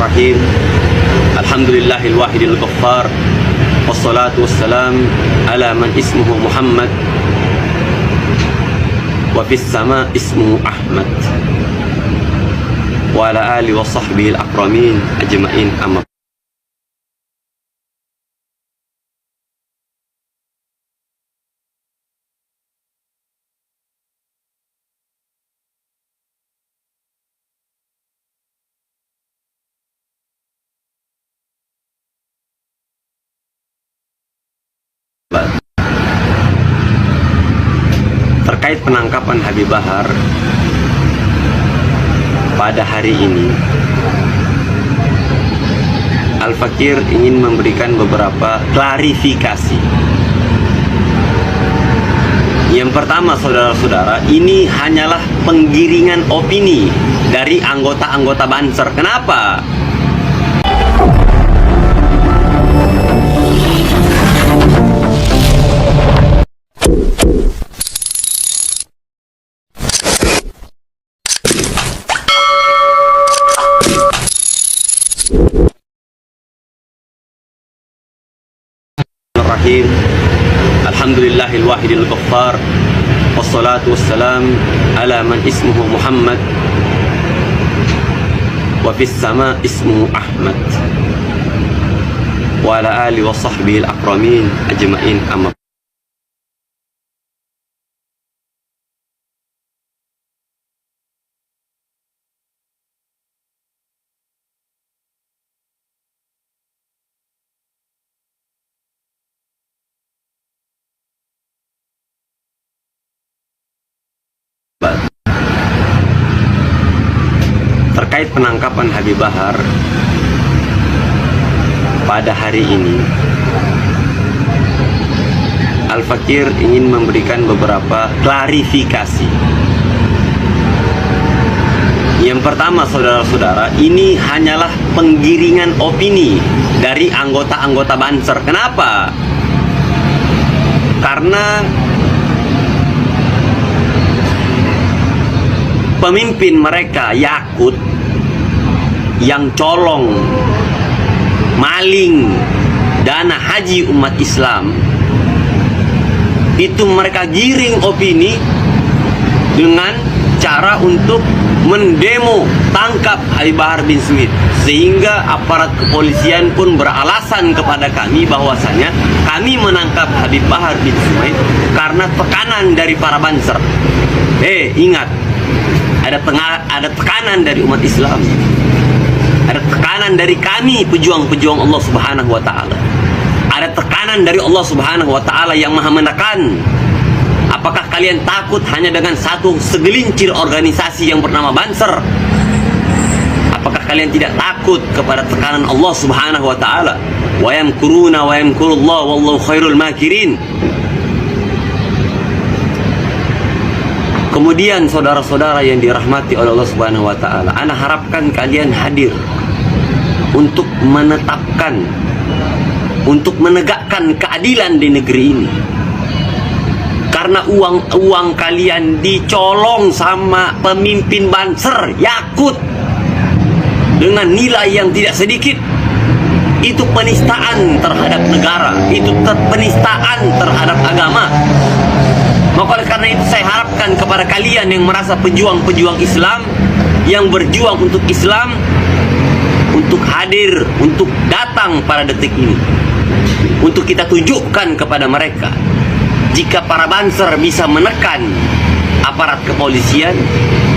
Bismillahirrahmanirrahim. Alhamdulillahil wahidil ghaffar. Wassalatu wassalam ala man ismuhu Muhammad wa fis sama ismuhu Ahmad wa ala alihi wa sahbihi al-akramin ajma'in amma. Terkait penangkapan Habib Bahar pada hari ini, Al-Fakir ingin memberikan beberapa klarifikasi. Yang pertama, saudara-saudara, ini hanyalah penggiringan opini dari anggota-anggota Banser. Kenapa? Alhamdulillahil wahidil ghaffar. Wassalatu wassalam ala man ismuhu Muhammad wa fis sama ismuhu Ahmad wa ala alihi wa sahbihi al-akramin ajma'in amma. Terkait penangkapan Habib Bahar pada hari ini, Al-Fakir ingin memberikan beberapa klarifikasi. Yang pertama, saudara-saudara, ini hanyalah penggiringan opini dari anggota-anggota Banser. Kenapa? Karena pemimpin mereka Yakut yang colong, maling dana haji umat Islam, itu mereka giring opini dengan cara untuk mendemo tangkap Habib Bahar bin Smith, sehingga aparat kepolisian pun beralasan kepada kami bahwasanya kami menangkap Habib Bahar bin Smith karena tekanan dari para Banser. Ingat, ada tekanan dari umat Islam, ada tekanan dari kami pejuang-pejuang Allah Subhanahu wa Ta'ala, ada tekanan dari Allah Subhanahu wa Ta'ala yang maha menekan. Apakah kalian takut hanya dengan satu segelincir organisasi yang bernama Banser? Apakah kalian tidak takut kepada tekanan Allah Subhanahu wa Ta'ala? Wa yamkuruna wa yamkurullah wallahu khairul makirin. Kemudian saudara-saudara yang dirahmati oleh Allah Subhanahu wa Ta'ala, ana harapkan kalian hadir untuk menetapkan, untuk menegakkan keadilan di negeri ini. Karena uang kalian dicolong sama pemimpin Banser Yakut dengan nilai yang tidak sedikit. Itu penistaan terhadap negara, itu penistaan terhadap agama. Maka oleh karena itu saya harapkan kepada kalian yang merasa pejuang-pejuang Islam, yang berjuang untuk Islam, untuk hadir, untuk datang pada detik ini, untuk kita tunjukkan kepada mereka, jika para Banser bisa menekan aparat kepolisian,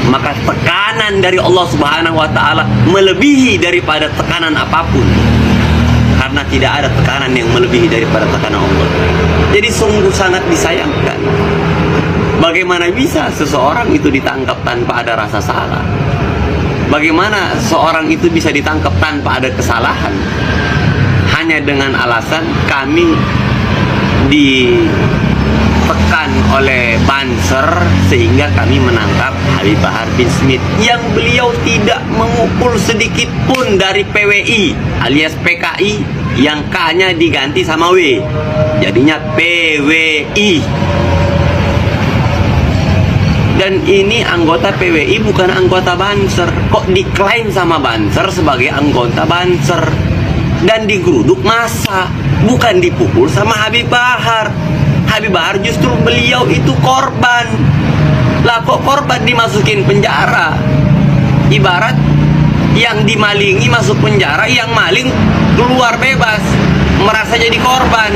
maka tekanan dari Allah Subhanahu wa Ta'ala melebihi daripada tekanan apapun. Karena tidak ada tekanan yang melebihi daripada tekanan Allah. Jadi sungguh sangat disayangkan, bagaimana bisa seseorang itu ditangkap tanpa ada rasa salah? Bagaimana seorang itu bisa ditangkap tanpa ada kesalahan? Hanya dengan alasan kami ditekan oleh Banser sehingga kami menangkap Habib Bahar bin Smith, yang beliau tidak memukul sedikit pun dari PWI alias PKI, yang K-nya diganti sama W, jadinya PWI. Dan ini anggota PWI bukan anggota Banser. Kok diklaim sama Banser sebagai anggota Banser? Dan digeruduk massa, bukan dipukul sama Habib Bahar. Habib Bahar justru beliau itu korban. Lah kok korban dimasukin penjara? Ibarat yang dimalingi masuk penjara, yang maling keluar bebas, merasa jadi korban.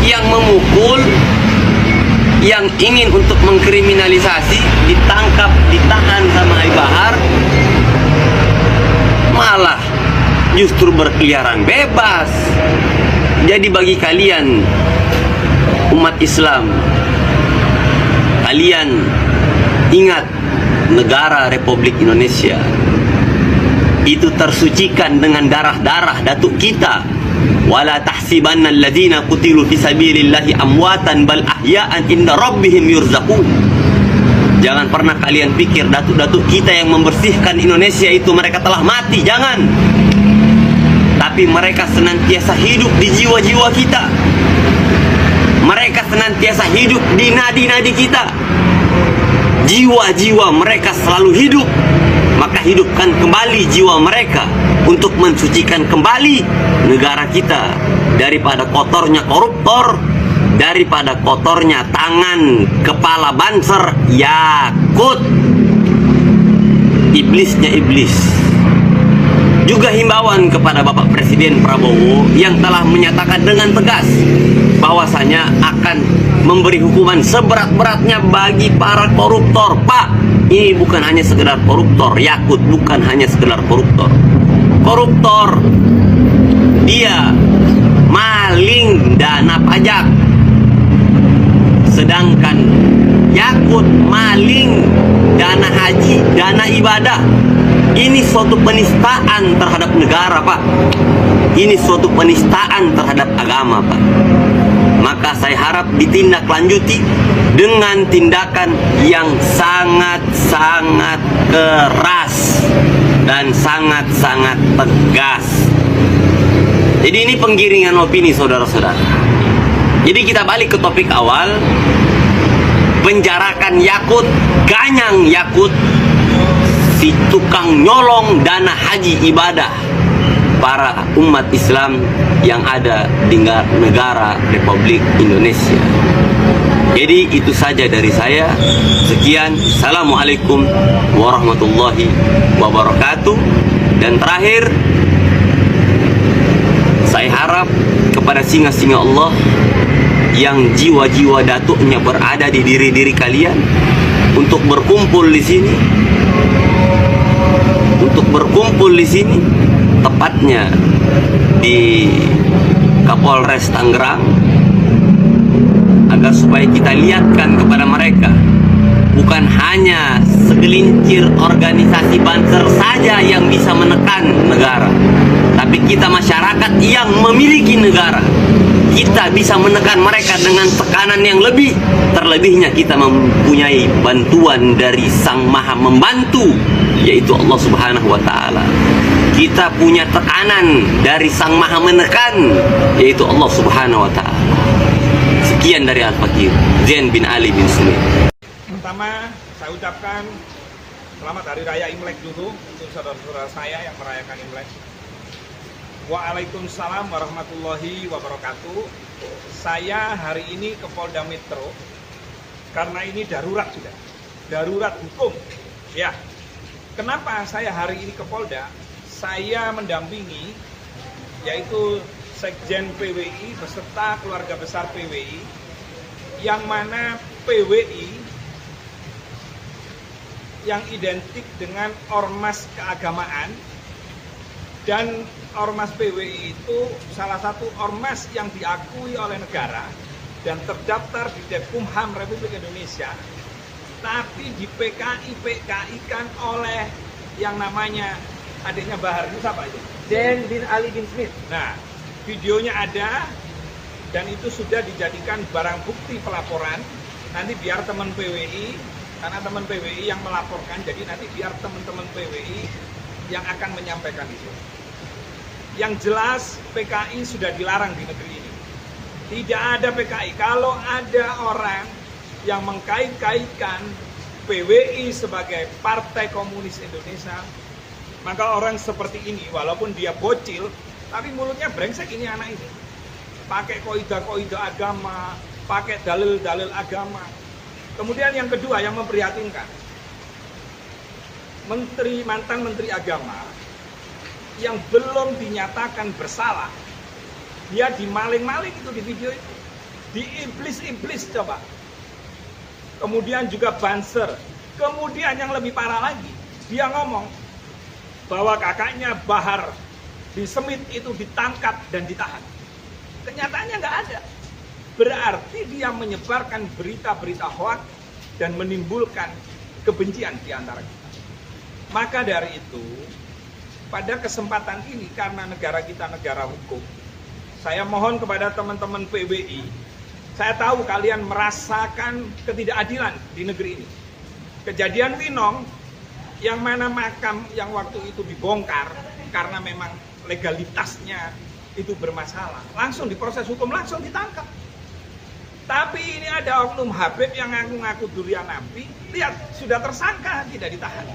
Yang memukul, yang ingin untuk mengkriminalisasi, ditangkap, ditahan sama Habib Bahar, malah justru berkeliaran bebas. Jadi bagi kalian umat Islam, kalian ingat, negara Republik Indonesia itu tersucikan dengan darah-darah datuk kita. Wala tahsibanna alladzina qutilu fi sabilillahi amwatan bal ahya'an inda rabbihim yurzaqun. Jangan pernah kalian pikir datuk-datuk kita yang membersihkan Indonesia itu mereka telah mati, jangan. Tapi mereka senantiasa hidup di jiwa-jiwa kita. Mereka senantiasa hidup di nadi-nadi kita. Jiwa-jiwa mereka selalu hidup. Maka hidupkan kembali jiwa mereka untuk mensucikan kembali negara kita daripada kotornya koruptor, daripada kotornya tangan kepala Banser Yakut, iblisnya iblis. Juga himbauan kepada Bapak Presiden Prabowo yang telah menyatakan dengan tegas bahwasanya akan memberi hukuman seberat-beratnya bagi para koruptor. Pak, ini bukan hanya sekedar koruptor, Yakut bukan hanya sekedar koruptor. Koruptor, dia maling dana pajak, sedangkan Yakut maling dana haji, dana ibadah. Ini suatu penistaan terhadap negara, Pak. Ini suatu penistaan terhadap agama, Pak. Maka saya harap ditindaklanjuti dengan tindakan yang sangat-sangat keras dan sangat-sangat tegas. Jadi ini penggiringan opini, saudara-saudara. Jadi kita balik ke topik awal. Penjarakan Yakut, ganyang Yakut, si tukang nyolong dana haji ibadah para umat Islam yang ada di negara Republik Indonesia. Jadi itu saja dari saya. Sekian. Assalamualaikum warahmatullahi wabarakatuh. Dan terakhir, saya harap kepada singa-singa Allah yang jiwa-jiwa datuknya berada di diri-diri kalian untuk berkumpul di sini. Untuk berkumpul di sini, tepatnya di Kapolres Tangerang, agar supaya kita lihatkan kepada mereka bukan hanya segelintir organisasi Banser saja yang bisa menekan negara, tapi kita masyarakat yang memiliki negara, kita bisa menekan mereka dengan tekanan yang lebih. Terlebihnya kita mempunyai bantuan dari Sang Maha Membantu, yaitu Allah Subhanahu wa Ta'ala. Kita punya tekanan dari Sang Maha Menekan, yaitu Allah Subhanahu wa Ta'ala. Sekian dari Al-Fakir Zain bin Ali bin Sulaim. Pertama, saya ucapkan selamat Hari Raya Imlek dulu untuk saudara-saudara saya yang merayakan Imlek. Waalaikumsalam warahmatullahi wabarakatuh. Saya hari ini ke Polda Metro karena ini darurat sudah, darurat hukum. Ya, kenapa saya hari ini ke Polda? Saya mendampingi, yaitu Sekjen PWI beserta keluarga besar PWI, yang mana PWI yang identik dengan ormas keagamaan, dan ormas PWI itu salah satu ormas yang diakui oleh negara dan terdaftar di Dekumham Republik Indonesia, tapi di PKI kan oleh yang namanya adiknya Bahar itu siapa itu? Zain bin Ali bin Smith. Nah, videonya ada dan itu sudah dijadikan barang bukti pelaporan. Nanti biar teman PWI, karena teman PWI yang melaporkan, jadi nanti biar teman-teman PWI yang akan menyampaikan itu. Yang jelas PKI sudah dilarang di negeri ini. Tidak ada PKI. Kalau ada orang yang mengkait-kaitkan PWI sebagai Partai Komunis Indonesia, maka orang seperti ini, walaupun dia bocil, tapi mulutnya brengsek ini anak ini. Pakai koida-koida agama, pakai dalil-dalil agama. Kemudian yang kedua yang memprihatinkan, mantan menteri agama yang belum dinyatakan bersalah, dia dimaling-maling itu di video itu, diiblis-iblis coba. Kemudian juga Banser. Kemudian yang lebih parah lagi, dia ngomong bahwa kakaknya Bahar di Semit itu ditangkap dan ditahan. Kenyataannya nggak ada. Berarti dia menyebarkan berita-berita hoaks dan menimbulkan kebencian di antara kita. Maka dari itu, pada kesempatan ini karena negara kita negara hukum, saya mohon kepada teman-teman PWI, saya tahu kalian merasakan ketidakadilan di negeri ini. Kejadian Winong, yang mana makam yang waktu itu dibongkar karena memang legalitasnya itu bermasalah, langsung diproses hukum, langsung ditangkap. Tapi ini ada oknum Habib yang ngaku-ngaku durian nabi, lihat sudah tersangka, tidak ditahan.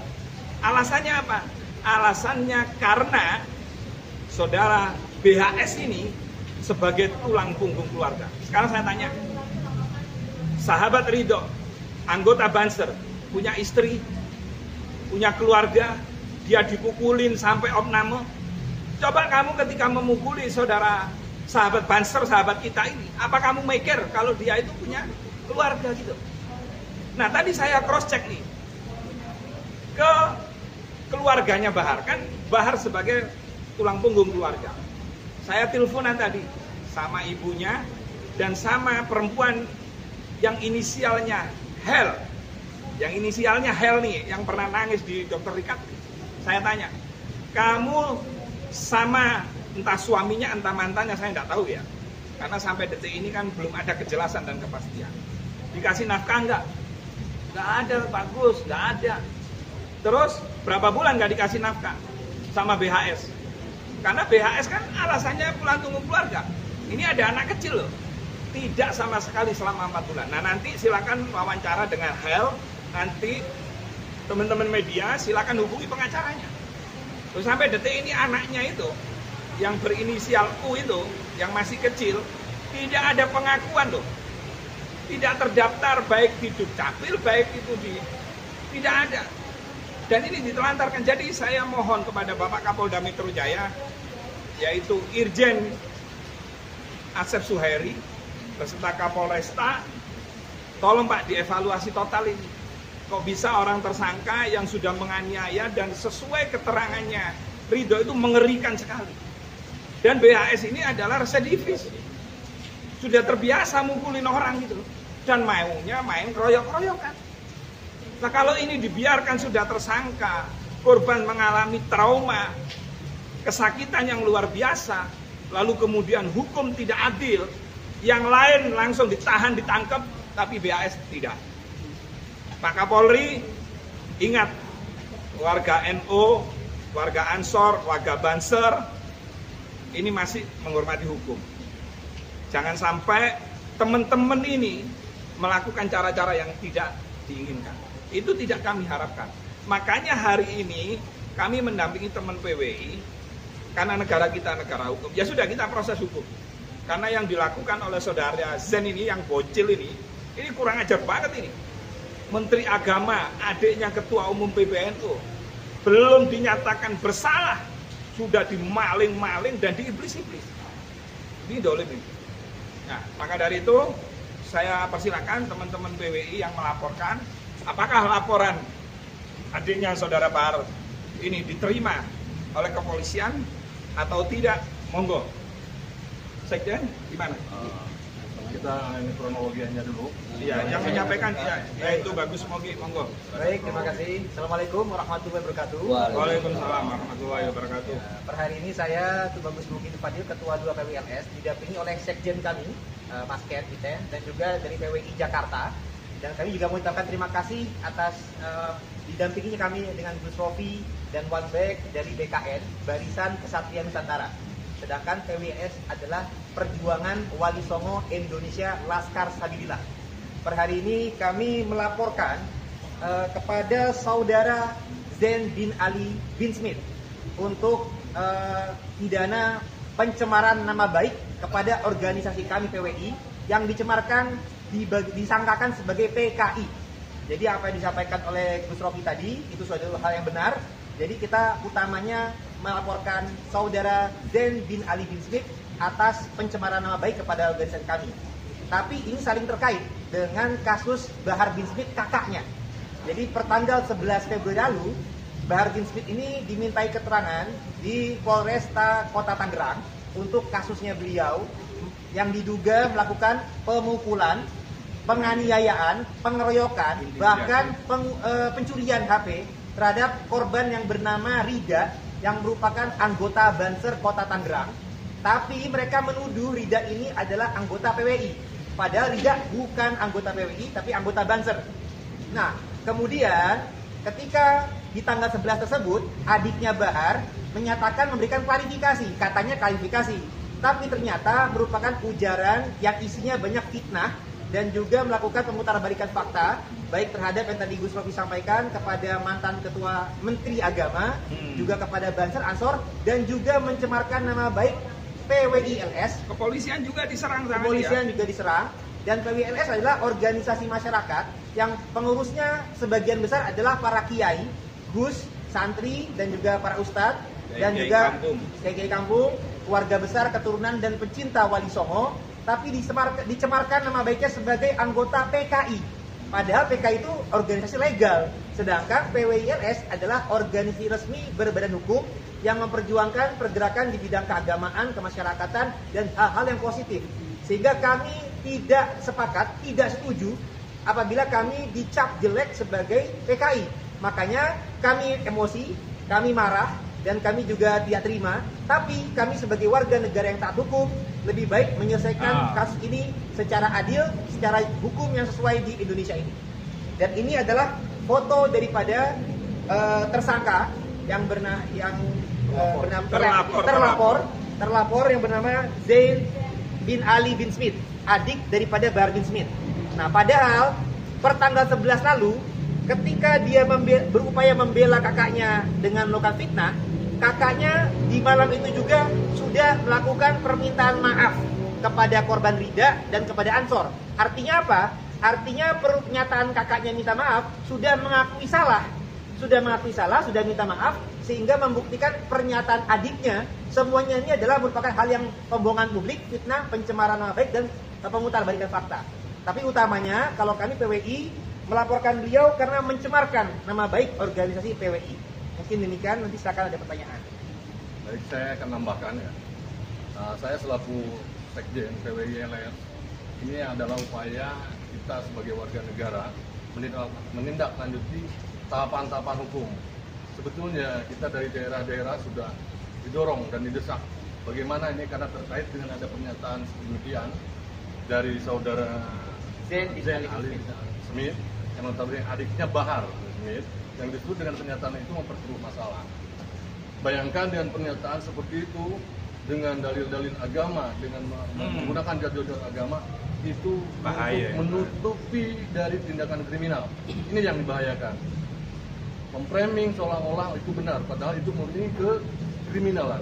Alasannya apa? Alasannya karena saudara BHS ini sebagai tulang punggung keluarga. Sekarang saya tanya, sahabat Ridho, anggota Banser, punya istri, punya keluarga, dia dipukulin sampai opname. Coba kamu ketika memukuli saudara sahabat Banser, sahabat kita ini, apa kamu mikir kalau dia itu punya keluarga gitu? Nah tadi saya cross check nih ke keluarganya Bahar, kan Bahar sebagai tulang punggung keluarga. Saya teleponan tadi sama ibunya dan sama perempuan yang inisialnya Hel. Yang inisialnya Hel nih, yang pernah nangis di Dokter Rikat. Saya tanya, kamu sama entah suaminya, entah mantannya, saya nggak tahu ya. Karena sampai detik ini kan belum ada kejelasan dan kepastian. Dikasih nafkah nggak? Nggak ada, bagus, nggak ada. Terus berapa bulan nggak dikasih nafkah sama BHS? Karena BHS kan alasannya pulang tunggu keluarga. Ini ada anak kecil loh. Tidak sama sekali selama 4 bulan. Nah nanti silakan wawancara dengan Hel. Nanti teman-teman media silakan hubungi pengacaranya. Terus sampai detik ini anaknya itu, yang berinisial U itu, yang masih kecil, tidak ada pengakuan loh. Tidak terdaftar baik di Dukcapil, baik itu di... Tidak ada. Dan ini ditelantarkan. Jadi saya mohon kepada Bapak Kapolda Metro Jaya, yaitu Irjen Asep Suhairi beserta Kapolresta, tolong Pak dievaluasi total ini. Kok bisa orang tersangka yang sudah menganiaya dan sesuai keterangannya Ridho itu mengerikan sekali. Dan BHS ini adalah residivis, sudah terbiasa mukulin orang gitu loh. Dan maunya main keroyok-keroyokan. Nah kalau ini dibiarkan sudah tersangka, korban mengalami trauma, kesakitan yang luar biasa, lalu kemudian hukum tidak adil, yang lain langsung ditahan, ditangkap, tapi BHS tidak. Pak Kapolri, ingat, warga NU, warga Ansor, warga Banser, ini masih menghormati hukum. Jangan sampai teman-teman ini melakukan cara-cara yang tidak diinginkan. Itu tidak kami harapkan. Makanya hari ini kami mendampingi teman PWI, karena negara kita negara hukum. Ya sudah, kita proses hukum. Karena yang dilakukan oleh saudara Zen ini, yang bocil ini kurang ajar banget ini. Menteri Agama, adiknya Ketua Umum PBNU, belum dinyatakan bersalah, sudah dimaling-maling dan diiblis-iblis. Ini dolim ini. Nah, maka dari itu saya persilakan teman-teman PWI yang melaporkan, apakah laporan adiknya saudara Bahar ini diterima oleh kepolisian atau tidak? Monggo. Sekjen gimana? Kita ini kronologianya dulu. Iya, yang menyampaikan ya itu bagus, monggo. Baik, terima kasih. Assalamualaikum warahmatullahi wabarakatuh. Waalaikumsalam warahmatullahi wabarakatuh. Per hari ini saya Tubagus Mukin Fadil, Ketua 2 PWLS, didampingi oleh Sekjen kami, Mas Ken Iten, dan juga dari PWI Jakarta. Dan kami juga mengucapkan terima kasih atas didampinginya kami dengan Gus Rofi dan One Back dari BKN, Barisan Kesatria Nusantara. Sedangkan PWS adalah Perjuangan Wali Songo Indonesia Laskar Sabilillah. per hari ini kami melaporkan kepada saudara Zain bin Ali bin Smith untuk pidana pencemaran nama baik kepada organisasi kami PWI yang dicemarkan disangkakan sebagai PKI. Jadi apa yang disampaikan oleh Gus Rofi tadi itu suatu hal yang benar. Jadi kita utamanya melaporkan saudara Zain bin Ali bin Smith atas pencemaran nama baik kepada organisasi kami. Tapi ini saling terkait dengan kasus Bahar bin Smith kakaknya. Jadi pertanggal 11 Februari lalu, Bahar bin Smith ini dimintai keterangan di Polresta Kota Tangerang untuk kasusnya beliau yang diduga melakukan pemukulan, penganiayaan, pengeroyokan, bahkan pencurian HP terhadap korban yang bernama Rida yang merupakan anggota Banser Kota Tangerang. Tapi mereka menuduh Rida ini adalah anggota PWI. Padahal Rida bukan anggota PWI tapi anggota Banser. Nah, kemudian ketika di tanggal 11 tersebut, adiknya Bahar menyatakan memberikan klarifikasi, katanya klarifikasi. Tapi ternyata merupakan ujaran yang isinya banyak fitnah dan juga melakukan pemutarbalikan fakta, baik terhadap yang tadi Gus Rofi sampaikan kepada mantan ketua Menteri Agama, juga kepada Banser Ansor, dan juga mencemarkan nama baik PWILS. Kepolisian juga diserang sama Kepolisian dia. juga diserang. Dan PWILS adalah organisasi masyarakat yang pengurusnya sebagian besar adalah para kiai, gus, santri, dan juga para ustadz, dan Kiai juga kampung. kiai kampung, keluarga besar, keturunan, dan pecinta Wali Songo. Tapi dicemarkan nama baiknya sebagai anggota PKI. Padahal PKI itu organisasi legal, sedangkan PWILS adalah organisasi resmi berbadan hukum yang memperjuangkan pergerakan di bidang keagamaan, kemasyarakatan, dan hal-hal yang positif. Sehingga kami tidak sepakat, tidak setuju apabila kami dicap jelek sebagai PKI. Makanya kami emosi, kami marah, dan kami juga tidak terima. Tapi kami sebagai warga negara yang taat hukum lebih baik menyelesaikan kasus ini secara adil, secara hukum yang sesuai di Indonesia ini. Dan ini adalah foto daripada tersangka yang terlapor yang bernama Zain bin Ali bin Smith, adik daripada Bahar bin Smith. Nah, padahal pertanggal 11 lalu ketika dia berupaya membela kakaknya dengan melakukan fitnah, kakaknya di malam itu juga sudah melakukan permintaan maaf kepada korban Rida dan kepada Ansor. Artinya apa? Artinya pernyataan kakaknya minta maaf sudah mengakui salah, sudah minta maaf, sehingga membuktikan pernyataan adiknya semuanya ini adalah merupakan hal yang pembohongan publik, fitnah, pencemaran nama baik, dan pemutarbalikan fakta. Tapi utamanya kalau kami PWI melaporkan beliau karena mencemarkan nama baik organisasi PWI. Mungkin demikian, nanti silakan ada pertanyaan. Baik, saya akan nambahkan ya. Saya selaku Sekjen PWILS, ini adalah upaya kita sebagai warga negara menindaklanjuti tahapan-tahapan hukum. Sebetulnya kita dari daerah-daerah sudah didorong dan didesak. Bagaimana ini karena terkait dengan ada pernyataan demikian dari saudara Zain Ali Smith yang notabene adiknya Bahar Smith, yang disebut dengan pernyataan itu memperkeruh masalah. Bayangkan dengan pernyataan seperti itu dengan dalil-dalil agama, dengan menggunakan dalil-dalil agama itu bahaya, menutupi dari tindakan kriminal. Ini yang dibahayakan. Memframing seolah-olah itu benar, padahal itu murni ke kriminalan.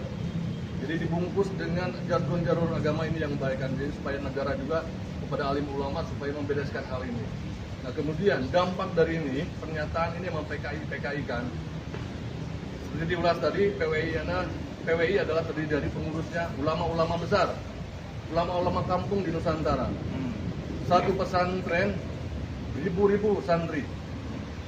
Jadi dibungkus dengan jargon-jargon agama ini yang membahayakan. Jadi supaya negara juga kepada alim ulama supaya membereskan hal ini. Nah, kemudian dampak dari ini, pernyataan ini memang PKI kan. Seperti diulas tadi, PWI adalah terdiri dari pengurusnya ulama-ulama besar, ulama-ulama kampung di Nusantara. Satu pesantren, ribu-ribu santri.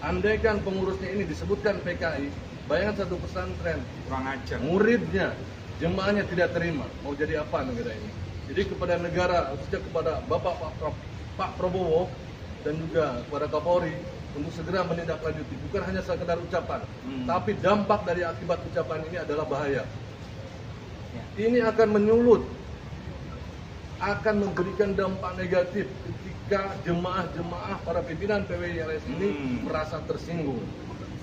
Andaikan pengurusnya ini disebutkan PKI, bayangkan satu pesantren, Kurang ajar. muridnya, jemaahnya tidak terima, mau jadi apa negara ini? Jadi kepada negara, khususnya kepada Pak Prabowo dan juga kepada Kapolri untuk segera menindaklanjuti, bukan hanya sekedar ucapan, tapi dampak dari akibat ucapan ini adalah bahaya. Ini akan menyulut, akan memberikan dampak negatif ketika jemaah-jemaah para pimpinan PWILS ini merasa tersinggung.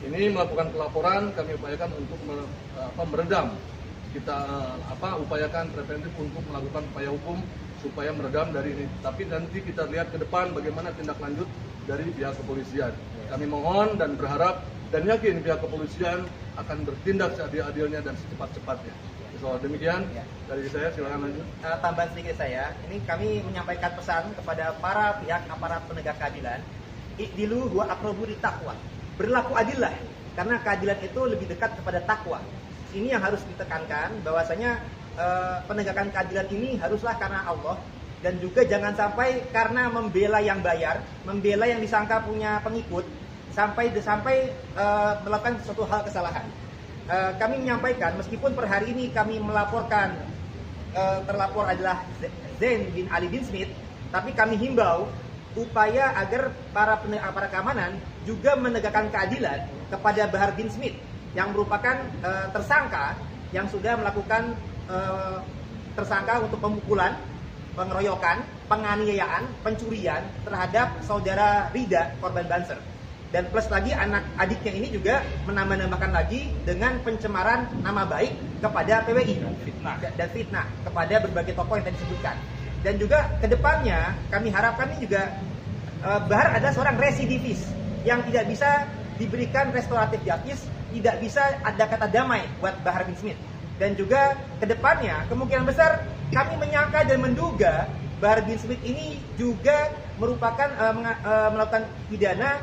Ini melakukan pelaporan, kami upayakan untuk meredam. Kita upayakan preventif untuk melakukan upaya hukum supaya meredam dari ini. Tapi nanti kita lihat ke depan bagaimana tindak lanjut dari pihak kepolisian. Kami mohon dan berharap dan yakin pihak kepolisian akan bertindak seadil-adilnya dan secepat-cepatnya. Soal demikian, dari saya silakan lanjut. Tambahan sedikit saya, ini kami menyampaikan pesan kepada para pihak aparat penegak keadilan, i'dilu wa aqrabu littaqwa. Berlaku adillah, karena keadilan itu lebih dekat kepada takwa. Ini yang harus ditekankan, bahwasanya penegakan keadilan ini haruslah karena Allah, dan juga jangan sampai karena membela yang bayar, membela yang disangka punya pengikut, sampai melakukan suatu hal kesalahan. Kami menyampaikan, meskipun per hari ini kami melaporkan terlapor adalah Zain bin Ali bin Smith, tapi kami himbau upaya agar para keamanan juga menegakkan keadilan kepada Bahar bin Smith yang merupakan tersangka yang sudah melakukan tersangka untuk pemukulan, pengeroyokan, penganiayaan, pencurian terhadap saudara Rida, korban Banser. Dan plus lagi anak adiknya ini juga menambah-nambahkan lagi dengan pencemaran nama baik kepada PWI dan fitnah kepada berbagai tokoh yang tadi disebutkan. Dan juga kedepannya kami harapkan ini juga Bahar adalah seorang residivis yang tidak bisa diberikan restoratif justice, tidak bisa ada kata damai buat Bahar bin Smith. Dan juga kedepannya kemungkinan besar kami menyangka dan menduga Bahar bin Smith ini juga merupakan melakukan pidana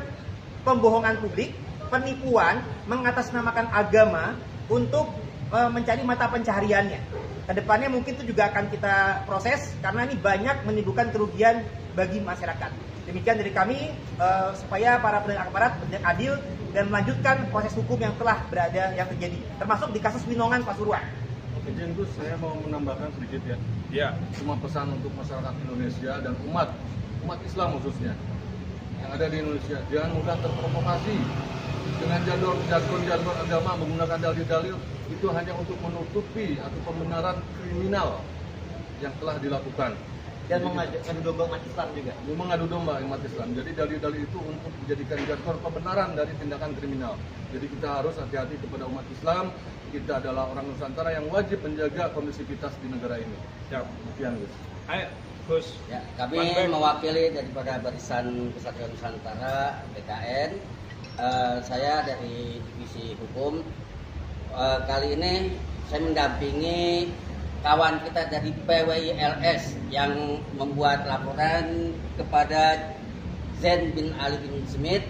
pembohongan publik, penipuan, mengatasnamakan agama untuk mencari mata pencahariannya. Kedepannya mungkin itu juga akan kita proses karena ini banyak menimbulkan kerugian bagi masyarakat. Demikian dari kami supaya para penegak aparat bertindak adil dan melanjutkan proses hukum yang telah yang terjadi, termasuk di kasus Winongan Pasuruan. Izin Gus, saya mau menambahkan sedikit ya. Ya. Cuma pesan untuk masyarakat Indonesia dan umat Islam khususnya yang ada di Indonesia, jangan mudah terprovokasi dengan jargon-jargon agama menggunakan dalil-dalil itu hanya untuk menutupi atau pembenaran kriminal yang telah dilakukan Dan mengadu domba umat Islam juga. Mengadu domba umat Islam. Jadi dalil-dalil itu untuk dijadikan jargon pembenaran dari tindakan kriminal. Jadi kita harus hati-hati kepada umat Islam. Kita adalah orang Nusantara yang wajib menjaga kondisivitas di negara ini. Ya. Demikian, Gus. Ayo, Gus. Ya, kami mewakili daripada Barisan Kesatria Nusantara BKN. Saya dari Divisi Hukum. Kali ini saya mendampingi kawan kita dari PWI LS yang membuat laporan kepada Zain bin Ali bin Smith.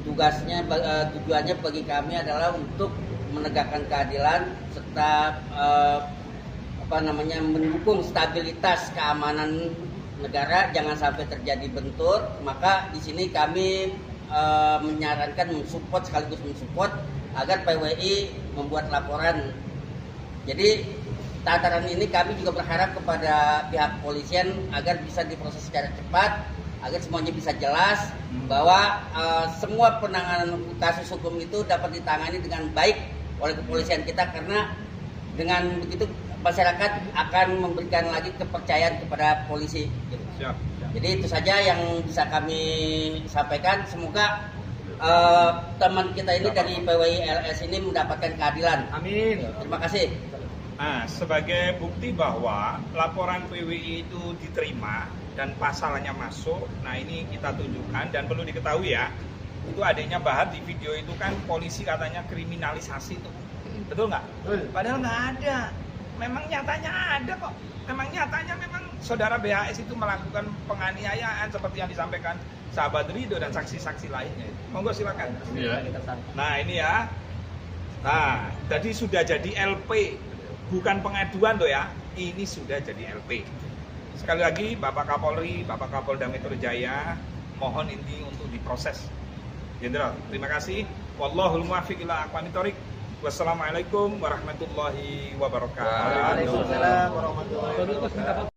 Tujuannya bagi kami adalah untuk menegakkan keadilan serta mendukung stabilitas keamanan negara, jangan sampai terjadi bentur. Maka di sini kami menyarankan mensupport agar PWI membuat laporan. Jadi tataran ini kami juga berharap kepada pihak kepolisian agar bisa diproses secara cepat, agar semuanya bisa jelas bahwa semua penanganan kasus hukum itu dapat ditangani dengan baik oleh kepolisian kita, karena dengan begitu masyarakat akan memberikan lagi kepercayaan kepada polisi. Gitu. Siap. Jadi itu saja yang bisa kami sampaikan. Semoga teman kita ini dari PWI LS ini mendapatkan keadilan. Amin. Terima kasih. Nah, sebagai bukti bahwa laporan PWI itu diterima dan pasalnya masuk, nah ini kita tunjukkan dan perlu diketahui ya, itu adanya Bahar di video itu kan polisi katanya kriminalisasi tuh, betul nggak? Padahal nggak ada, memang nyatanya ada kok, memang saudara BHS itu melakukan penganiayaan seperti yang disampaikan sahabat Ridho dan saksi-saksi lainnya. Monggo silakan. Iya. Nah ini ya, nah tadi sudah jadi LP. Bukan pengaduan loh ya, ini sudah jadi LP. Sekali lagi Bapak Kapolri, Bapak Kapolda Metro Jaya, mohon ini untuk diproses. Jenderal, terima kasih. Wallahul muwaffiq ila aqwamit thoriq. Wassalamualaikum warahmatullahi wabarakatuh. Waalaikumsalam warahmatullahi wabarakatuh.